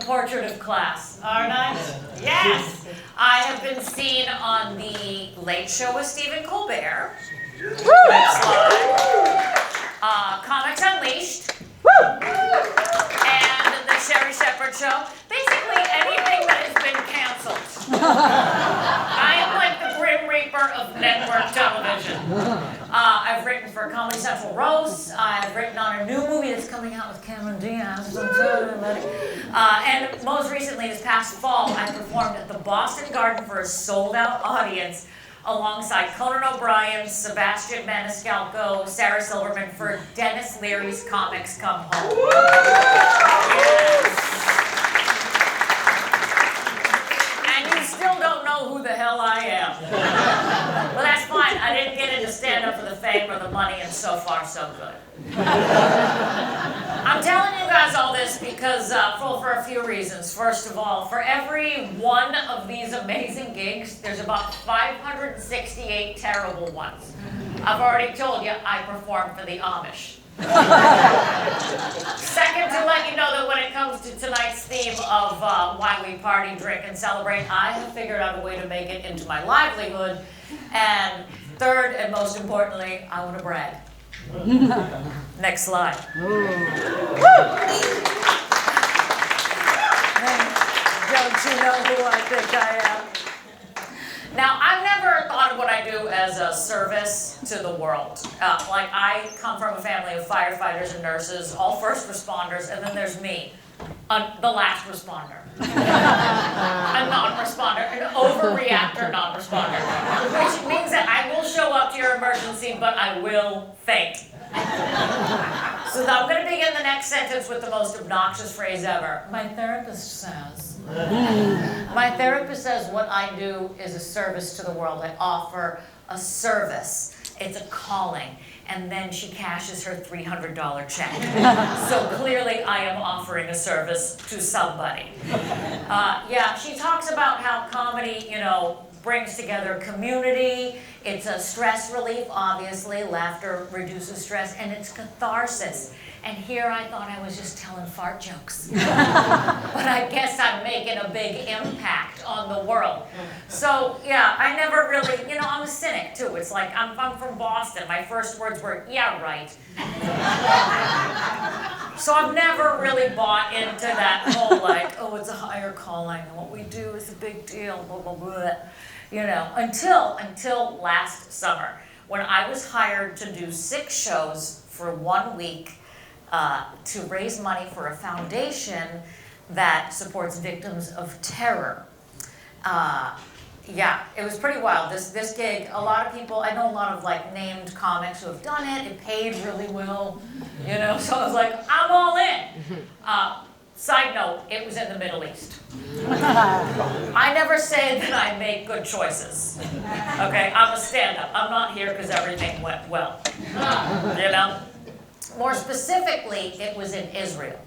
Portrait of class, aren't I? Yes! I have been seen on The Late Show with Stephen Colbert. Next slide. Comics Unleashed. And The Sherry Shepherd Show. Basically anything that has been canceled. I am like the Grim Reaper of network television. I've written for Comedy Central Roast. I've written on a new movie that's coming out with Cameron Diaz. And most recently, this past fall, I performed at the Boston Garden for a sold-out audience alongside Conan O'Brien, Sebastian Maniscalco, Sarah Silverman for Dennis Leary's Comics Come Home. Yes. And you still don't know who the hell I am. Well, that's fine. I didn't get into stand-up for the fame or the money, and so far, so good. I'm telling you guys all this because for a few reasons. First of all, for every one of these amazing gigs, there's about 568 terrible ones. I've already told you I perform for the Amish. Second, to let you know that when it comes to tonight's theme of why we party, drink, and celebrate, I have figured out a way to make it into my livelihood. And third, and most importantly, I want to brag. Next slide. Don't you know who I think I am? Now, I've never thought of what I do as a service to the world. Like, I come from a family of firefighters and nurses, all first responders, and then there's me, the last responder. A non-responder, an overreactor non-responder, which means that I will show up to your emergency, but I will faint. So I'm going to begin the next sentence with the most obnoxious phrase ever. My therapist says. My therapist says what I do is a service to the world. I offer a service. It's a calling. And then she cashes her $300 check. So clearly I am offering a service to somebody. Yeah, she talks about how comedy, brings together community. It's a stress relief, obviously. Laughter reduces stress, and it's catharsis. And here I thought I was just telling fart jokes. But I guess I'm making a big impact on the world. So, yeah, I never really, I'm a cynic, too. It's like, I'm from Boston. My first words were, yeah, right. So I've never really bought into that whole, like, oh, it's a higher calling, and what we do is a big deal, blah, blah, blah. Until last summer, when I was hired to do 6 shows for 1 week to raise money for a foundation that supports victims of terror. Yeah, it was pretty wild. This gig, a lot of people, I know a lot of named comics who have done it. It paid really well, so I was like, I'm all in. Side note, it was in the Middle East. I never say that I make good choices. Okay, I'm a stand-up. I'm not here because everything went well. More specifically, it was in Israel.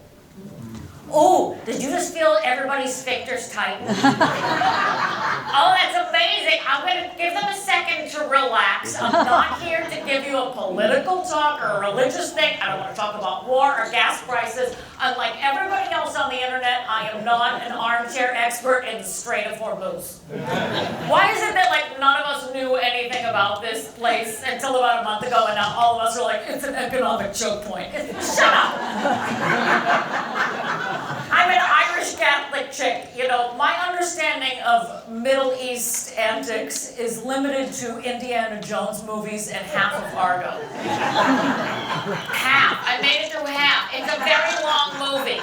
Oh, did you just feel everybody's sphincters tighten? Oh, that's amazing. I'm going to give them a second to relax. I'm not here to give you a political talk or a religious thing. I don't want to talk about war or gas prices. Unlike everybody else on the internet, I am not an armchair expert in the Strait of Hormuz. Why is it that none of us knew anything about this place until about a month ago, and now all of us are like, it's an economic choke point. Shut up! I'm an Irish Catholic chick. My understanding of Middle East antics is limited to Indiana Jones movies and half of Argo. Half. I made it through half. It's a very long movie.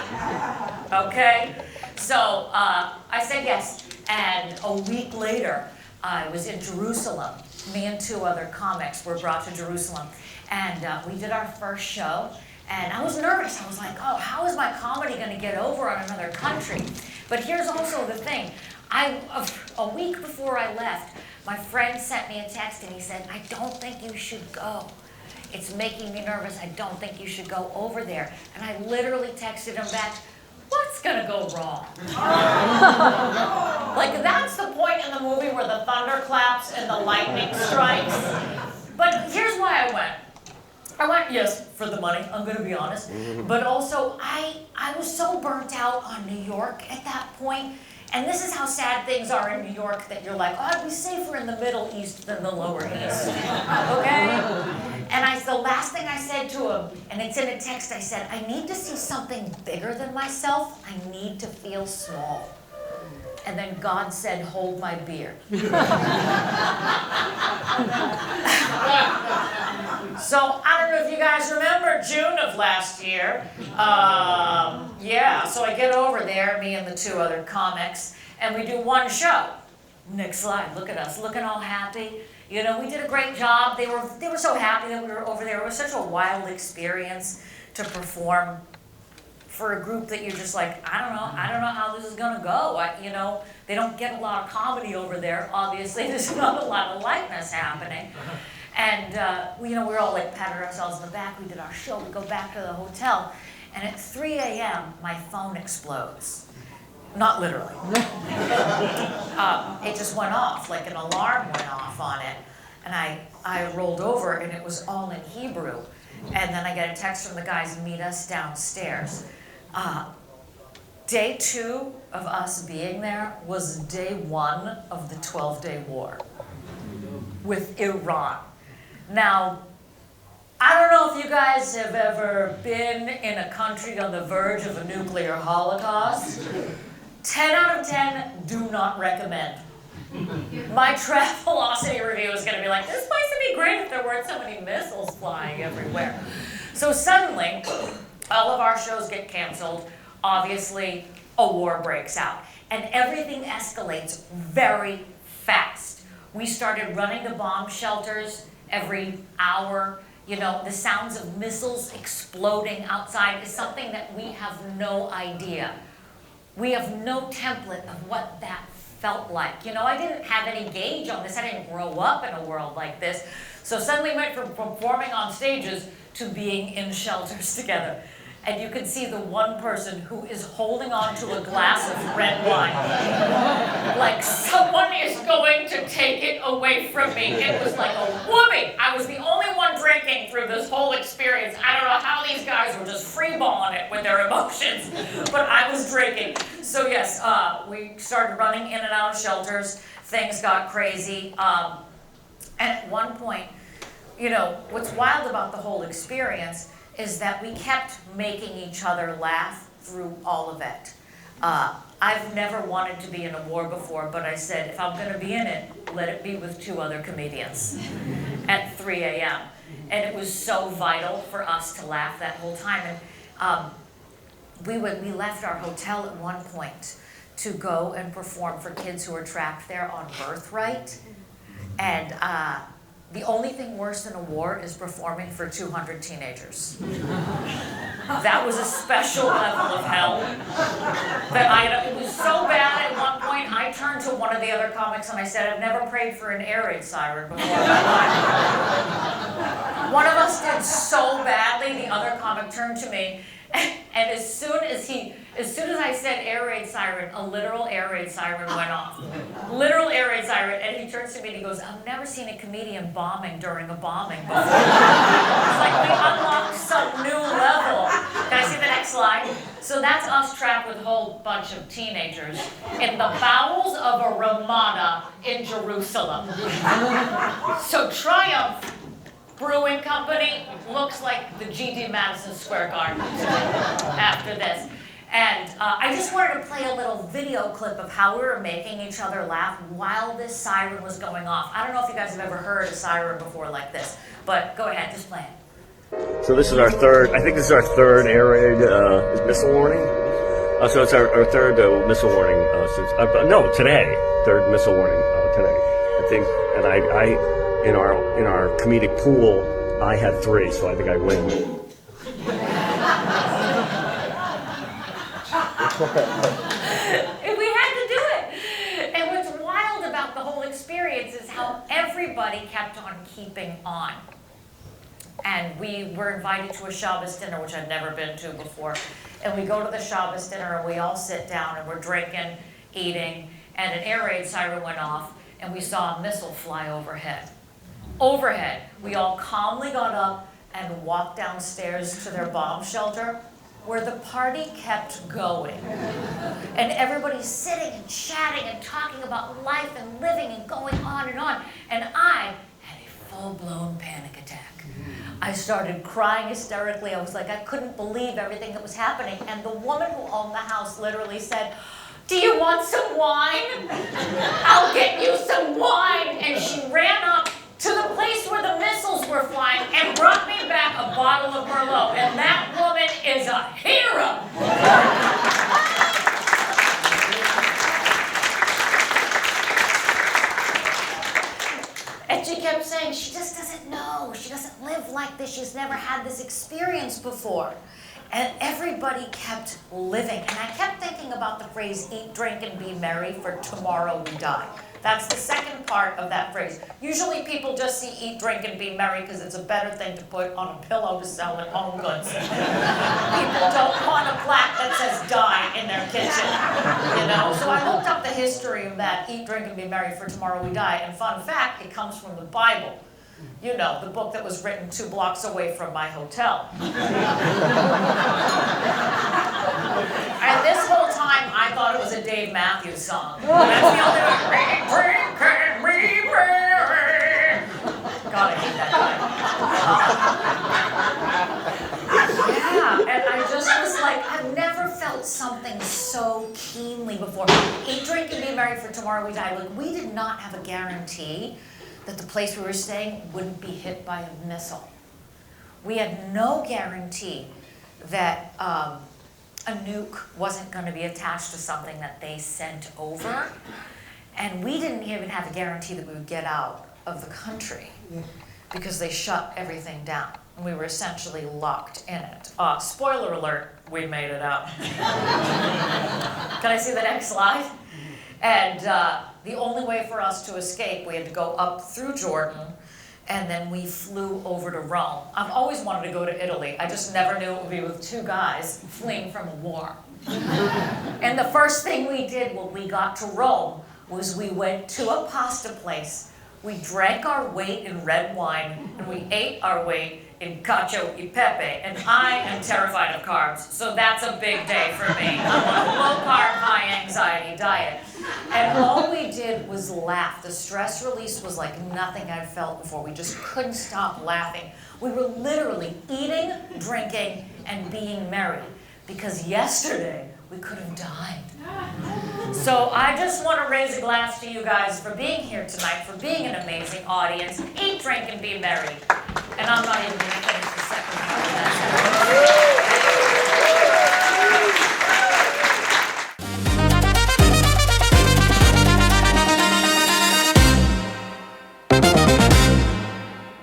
Okay? So I said yes. And a week later, I was in Jerusalem. Me and 2 other comics were brought to Jerusalem. And we did our first show. And I was nervous. I was like, oh, how is my comedy going to get over on another country? But here's also the thing. A week before I left, my friend sent me a text and he said, I don't think you should go. it's making me nervous. I don't think you should go over there. And I literally texted him back, what's gonna go wrong? Like, that's the point in the movie where the thunder claps and the lightning strikes. But here's why I went. I went, yes, for the money, I'm gonna be honest. But also, I was so burnt out on New York at that point. And this is how sad things are in New York, that you're like, oh, I'd be safer in the Middle East than the Lower East, okay? And the last thing I said to him, and it's in a text, I said, I need to see something bigger than myself. I need to feel small. And then God said, hold my beer. So I don't know if you guys remember June of last year. Yeah, so I get over there, me and the two other comics, and we do one show. Next slide, look at us, looking all happy. You know, we did a great job. They were so happy that we were over there. It was such a wild experience to perform for a group that you're just like, I don't know how this is gonna go. You know, they don't get a lot of comedy over there. Obviously, there's not a lot of lightness happening. And, you know, we were all like patting ourselves in the back. We did our show, we go back to the hotel, and at 3 a.m., my phone explodes. Not literally. It just went off, like an alarm went off on it. And I rolled over, and it was all in Hebrew. And then I get a text from the guys, meet us downstairs. Day 2 of us being there was day 1 of the 12-day war with Iran. Now, I don't know if you guys have ever been in a country on the verge of a nuclear holocaust. 10 out of 10, do not recommend. My Travelocity review is going to be like, this place would be great if there weren't so many missiles flying everywhere. So suddenly, all of our shows get canceled. Obviously, a war breaks out. And everything escalates very fast. We started running to bomb shelters every hour. You know, the sounds of missiles exploding outside is something that we have no idea. We have no template of what that felt like. You know, I didn't have any gauge on this. I didn't grow up in a world like this. So suddenly we went from performing on stages to being in shelters together. And you can see the one person who is holding on to a glass of red wine. Like someone is going to take it away from me. It was like a whoopee. I was the only one drinking through this whole experience. I don't know how these guys were just freeballing it with their emotions, but I was drinking. So yes, we started running in and out of shelters. Things got crazy. And at one point, you know, what's wild about the whole experience is that we kept making each other laugh through all of it. I've never wanted to be in a war before, but I said, if I'm gonna be in it, let it be with 2 other comedians at 3 a.m. And it was so vital for us to laugh that whole time. And we left our hotel at one point to go and perform for kids who were trapped there on birthright. And the only thing worse than a war is performing for 200 teenagers. That was a special level of hell. That it was so bad at one point, I turned to one of the other comics and I said, I've never prayed for an air raid siren before in my life. One of us did so badly, the other comic turned to me, and as soon as I said air raid siren, a literal air raid siren went off. Literal air raid siren, and he turns to me and he goes, I've never seen a comedian bombing during a bombing before. It's like we unlocked some new level. Can I see the next slide? So that's us trapped with a whole bunch of teenagers in the bowels of a Ramada in Jerusalem. So Triumph Brewing Company looks like the GD Madison Square Garden after this. And I just wanted to play a little video clip of how we were making each other laugh while this siren was going off. I don't know if you guys have ever heard a siren before like this, but go ahead, just play it. So this is our third, I think this is our third air raid missile warning. So it's our third missile warning since, today, third missile warning today. I think, and I in our comedic pool, I had 3, so I think I win. We had to do it. And what's wild about the whole experience is how everybody kept on keeping on. and we were invited to a Shabbos dinner, which I'd never been to before. And we go to the Shabbos dinner, and we all sit down, and we're drinking, eating, and an air raid siren went off, and we saw a missile fly overhead. Overhead. We all calmly got up and walked downstairs to their bomb shelter, where the party kept going. And everybody's sitting and chatting and talking about life and living and going on. And I had a full-blown panic attack. I started crying hysterically. I was like, I couldn't believe everything that was happening. And the woman who owned the house literally said, "Do you want some wine? I'll get you some wine." And she ran up to the place where the missiles were flying and brought me back a bottle of Merlot. And that woman is a hero. And she kept saying, she just doesn't know. She doesn't live like this. She's never had this experience before. And everybody kept living. And I kept thinking about the phrase, eat, drink, and be merry, for tomorrow we die. That's the second part of that phrase. Usually people just see eat, drink, and be merry because it's a better thing to put on a pillow to sell at Home Goods. People don't want a plaque that says die in their kitchen, you know? So I looked up the history of that, eat, drink, and be merry, for tomorrow we die. And fun fact, it comes from the Bible. You know, the book that was written 2 blocks away from my hotel. And this whole time, I thought it was a Dave Matthews song. That's the only one. Drink and be merry. God, I hate that guy. Yeah, and I just was like, I've never felt something so keenly before. Eat, drink, and be merry, for tomorrow we die. Like, we did not have a guarantee that the place we were staying wouldn't be hit by a missile. We had no guarantee that a nuke wasn't going to be attached to something that they sent over. And we didn't even have a guarantee that we would get out of the country because they shut everything down. And we were essentially locked in it. Spoiler alert, we made it out. Can I see the next slide? And the only way for us to escape, we had to go up through Jordan, and then we flew over to Rome. I've always wanted to go to Italy. I just never knew it would be with 2 guys fleeing from a war. And the first thing we did when we got to Rome was we went to a pasta place. We drank our weight in red wine, and we ate our weight in cacio e pepe. And I am terrified of carbs, so that's a big day for me. I'm on a low-carb, high-anxiety diet. And all we did was laugh. The stress release was like nothing I'd felt before. We just couldn't stop laughing. We were literally eating, drinking, and being merry, because yesterday we could have died. So I just want to raise a glass to you guys for being here tonight, for being an amazing audience. Eat, drink, and be merry. And I'm not even going to finish the second part of that.